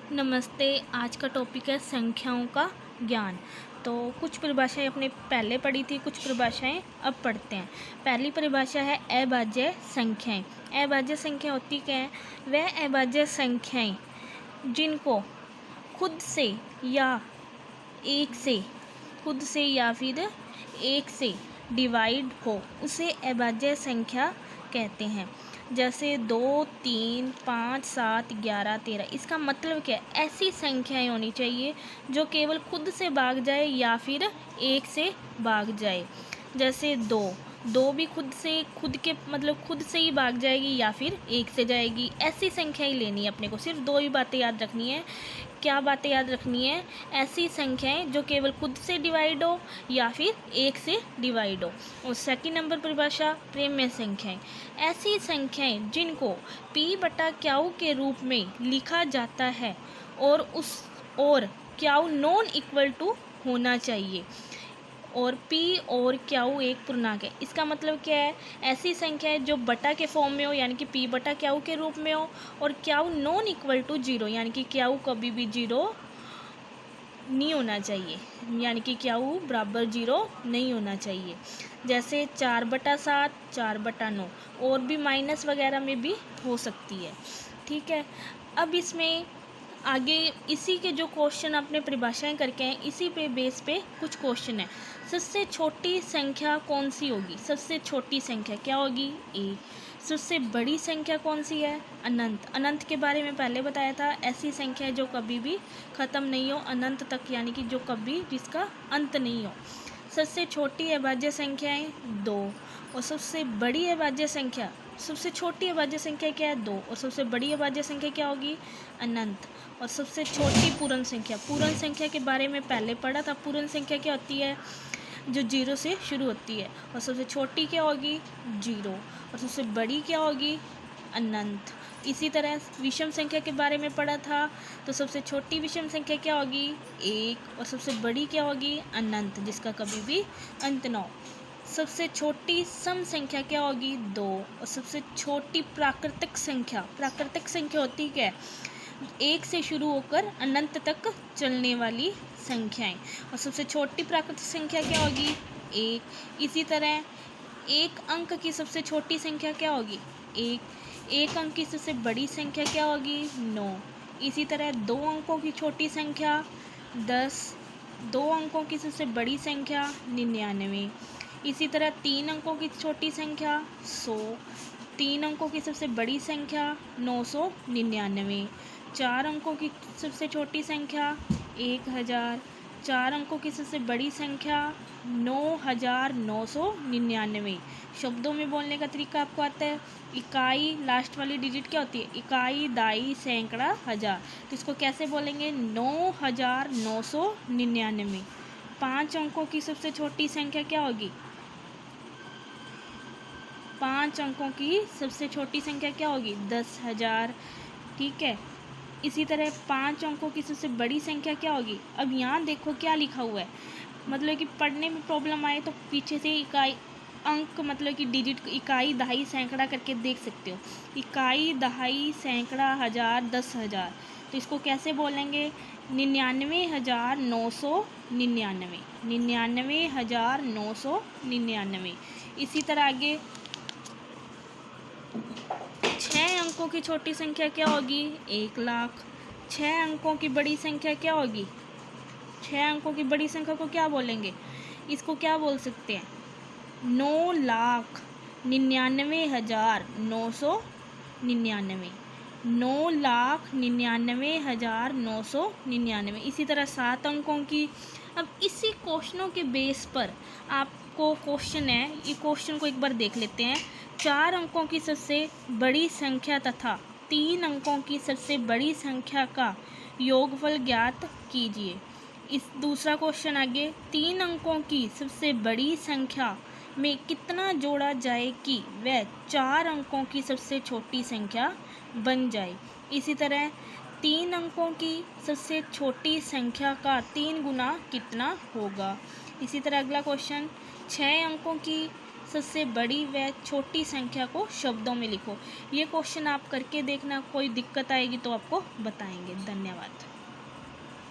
नमस्ते। आज का टॉपिक है संख्याओं का ज्ञान। तो कुछ परिभाषाएं अपने पहले पढ़ी थी, कुछ परिभाषाएं अब पढ़ते हैं। पहली परिभाषा है अभाज्य संख्याएं। अभाज्य संख्या होती क्या है? वह अभाज्य संख्याएं जिनको खुद से या एक से खुद से या फिर एक से डिवाइड हो उसे अभाज्य संख्या कहते हैं। जैसे 2, 3, 5, 7, 11, 13। इसका मतलब क्या है? ऐसी संख्याएं होनी चाहिए जो केवल खुद से भाग जाए या फिर एक से भाग जाए। जैसे 2 भी खुद से ही भाग जाएगी या फिर एक से जाएगी। ऐसी संख्या ही लेनी है अपने को, सिर्फ 2 ही बातें याद रखनी है। क्या बातें याद रखनी है? ऐसी संख्याएं जो केवल खुद से डिवाइड हो या फिर एक से डिवाइड हो। और सेकंड नंबर परिभाषा प्रेम्य संख्याएं। ऐसी संख्याएं जिनको p/q के रूप में लिखा जाता है और q नॉन इक्वल टू होना चाहिए। और p और q एक पूर्णांक है। इसका मतलब क्या है? ऐसी संख्या है जो बटा के फॉर्म में हो यानी कि p/q के रूप में हो, और q नॉन इक्वल टू 0 यानी कि q कभी भी 0 नहीं होना चाहिए, यानी कि q बराबर 0 नहीं होना चाहिए। जैसे 4/7, 4/9, और भी माइनस वगैरह में भी हो सकती है। ठीक है। अब इसमें आगे इसी के जो क्वेश्चन आपने परिभाषाएं करके हैं, इसी पे बेस पे कुछ क्वेश्चन है। सबसे छोटी संख्या कौन सी होगी? सबसे छोटी संख्या क्या होगी? एक। सबसे बड़ी संख्या कौन सी है? अनंत। अनंत के बारे में पहले बताया था। ऐसी संख्या है जो कभी भी ख़त्म नहीं हो अनंत तक, यानी कि जो कभी जिसका अंत नहीं हो। सबसे छोटी अभाज्य संख्याएं 2, और सबसे बड़ी अभाज्य संख्या, सबसे छोटी अभाज्य संख्या क्या है? 2, और सबसे बड़ी अभाज्य संख्या क्या होगी? अनंत। और सबसे छोटी पूर्ण संख्या, पूर्ण संख्या के बारे में पहले पढ़ा था। पूर्ण संख्या क्या होती है? जो 0 से शुरू होती है। और सबसे छोटी क्या होगी? 0। और सबसे बड़ी क्या होगी? अनंत। इसी तरह विषम संख्या के बारे में पढ़ा था, तो सबसे छोटी विषम संख्या क्या होगी? 1। और सबसे बड़ी क्या होगी? अनंत, जिसका कभी भी अंत ना हो। सबसे छोटी सम संख्या क्या होगी? 2। और सबसे छोटी प्राकृतिक संख्या होती क्या है? 1 से शुरू होकर अनंत तक चलने वाली संख्याएं। और सबसे छोटी प्राकृतिक संख्या क्या होगी? 1। इसी तरह एक अंक की सबसे छोटी संख्या क्या होगी? 1। एक अंक की सबसे बड़ी संख्या क्या होगी? 9। इसी तरह 2 अंकों की छोटी संख्या 10। 2 अंकों की सबसे बड़ी संख्या 99। इसी तरह 3 अंकों की छोटी संख्या 100। 3 अंकों की सबसे बड़ी संख्या 999। 4 अंकों की सबसे छोटी संख्या 1000। 4 अंकों की सबसे बड़ी संख्या 9999। शब्दों में बोलने का तरीका आपको आता है। इकाई लास्ट वाली डिजिट क्या होती है? इकाई, दाई, सैकड़ा, हजार। तो इसको कैसे बोलेंगे? 9999। 5 अंकों की सबसे छोटी संख्या क्या होगी? 5 अंकों की सबसे छोटी संख्या क्या होगी? 10,000। ठीक है। इसी तरह 5 अंकों की सबसे बड़ी संख्या क्या होगी? अब यहाँ देखो क्या लिखा हुआ है, मतलब कि पढ़ने में प्रॉब्लम आए तो पीछे से इकाई अंक मतलब कि डिजिट इकाई, दहाई, सैकड़ा करके देख सकते हो। इकाई, दहाई, सैकड़ा, हजार, 10,000। तो इसको कैसे बोलेंगे? 99,999। 99,999। इसी तरह आगे 6 अंकों की छोटी संख्या क्या होगी? 1,00,000। 6 अंकों की बड़ी संख्या क्या होगी? 6 अंकों की बड़ी संख्या को क्या बोलेंगे? इसको क्या बोल सकते हैं? 9,99,999। 9,99,999। इसी तरह 7 अंकों की। अब इसी क्वेश्चनों के बेस पर आपको क्वेश्चन है, ये क्वेश्चन को एक बार देख लेते हैं। 4 अंकों की सबसे बड़ी संख्या तथा 3 अंकों की सबसे बड़ी संख्या का योगफल ज्ञात कीजिए। इस दूसरा क्वेश्चन आगे, 3 अंकों की सबसे बड़ी संख्या में कितना जोड़ा जाए कि वह 4 अंकों की सबसे छोटी संख्या बन जाए। इसी तरह 3 अंकों की सबसे छोटी संख्या का 3 गुना कितना होगा। इसी तरह अगला क्वेश्चन, 6 अंकों की सबसे बड़ी व छोटी संख्या को शब्दों में लिखो। ये क्वेश्चन आप करके देखना, कोई दिक्कत आएगी तो आपको बताएंगे। धन्यवाद।